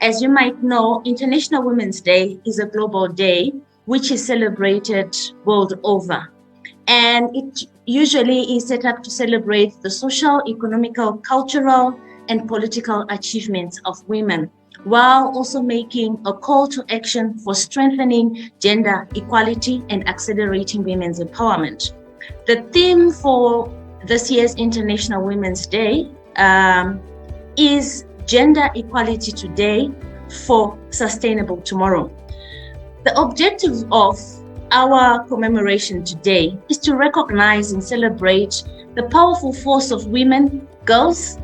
As you might know, International Women's Day is a global day which is celebrated world over. And it usually is set up to celebrate the social, economical, cultural, and political achievements of women, while also making a call to action for strengthening gender equality and accelerating women's empowerment. The theme for this year's International Women's Day is Gender Equality Today for Sustainable Tomorrow. The objective of our commemoration today is to recognize and celebrate the powerful force of women, girls,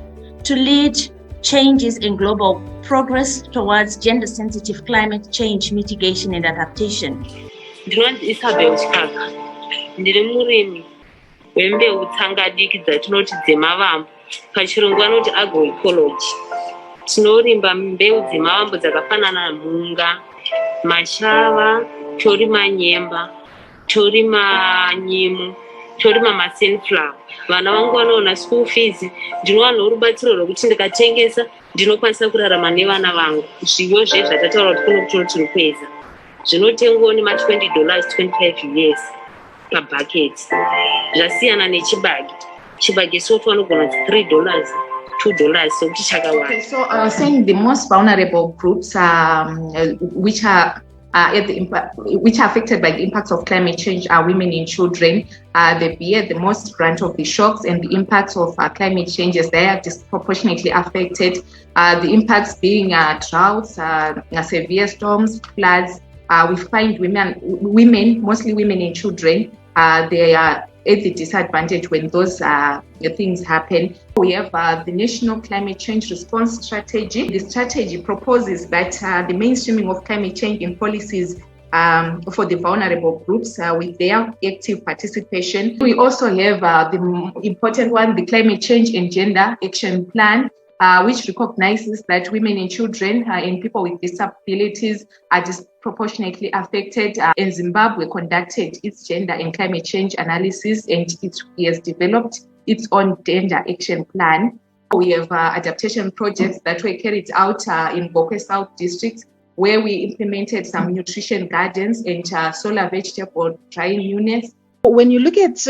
to lead changes in global progress towards gender-sensitive climate change mitigation and adaptation. Ndinonzi Isabel Chikaka, ndiri murimi wembeu tsangadiki dzatinoti dzemavambo, pachirungu vanoti agroecology. Tinorimba mbeu dzemavambo dzakafanana mhunga, machava, torima nyemba, torima nyimu, torima masunflower. Vana vangu vanoona school fees, ndinowana rubatsiro rwekuti ndikatengesa ndinokwanisa kurarama nevana vangu. Zviyo zvezvatataura kuti kuno tiri kuedza. Zvinotengwa nema$20, 25 years per bucket. Zvasiyana nechibage. Chibage soto vanogona $3, $2, sokuti chakawanda. Okay, so saying the most vulnerable groups which are affected by the impacts of climate change are women and children. They bear the most brunt of the shocks and the impacts of climate change, as they are disproportionately affected. The impacts being droughts, severe storms, floods. We find women, mostly women and children, they are at the disadvantage when those things happen. We have the National Climate Change Response Strategy. The strategy proposes that the mainstreaming of climate change in policies for the vulnerable groups with their active participation. We also have the important one, the Climate Change and Gender Action Plan, which recognizes that women and children and people with disabilities are disproportionately affected. And Zimbabwe conducted its gender and climate change analysis, and it has developed its own gender action plan. We have adaptation projects that were carried out in Bokwe South District, where we implemented some nutrition gardens and solar vegetable drying units. When you look at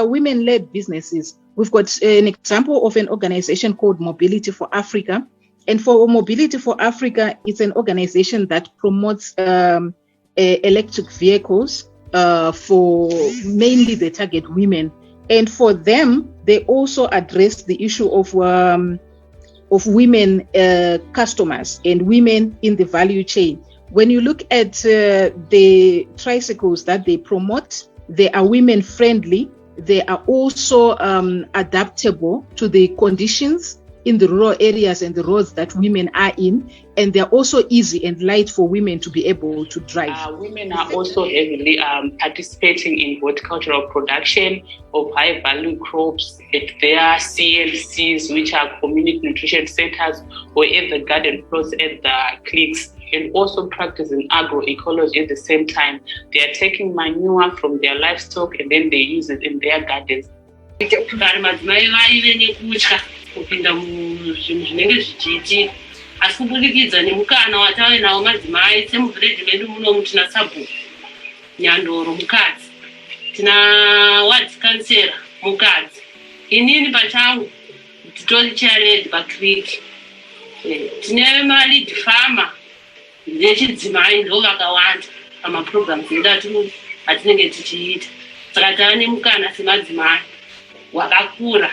women-led businesses, we've got an example of an organization called Mobility for Africa. And for Mobility for Africa, it's an organization that promotes electric vehicles for mainly the target women. And for them, they also address the issue of women customers and women in the value chain. When you look at the tricycles that they promote, they are women friendly. They are also adaptable to the conditions in the rural areas and the roads that women are in, and they're also easy and light for women to be able to drive. Women are also heavily participating in horticultural production of high-value crops at their CLCs, which are community nutrition centers, or at the garden plots at the clinics, and also practicing agroecology at the same time. They are taking manure from their livestock and then they use it in their gardens. Kupinda muzvinhu zvinenge zvichiitika asi kubudikidza nemukana watave nawo madzimai semuvhileji medu muno mutina sabhuku nyandoro mukadzi, tina ward councillor mukadzi, inini pachangu titori chairled pakriki, tine malead farmer vechidzimai ndo vakawanda pamaprograms edu atinenge tichiita. Saka tava nemukana semadzimai wakakura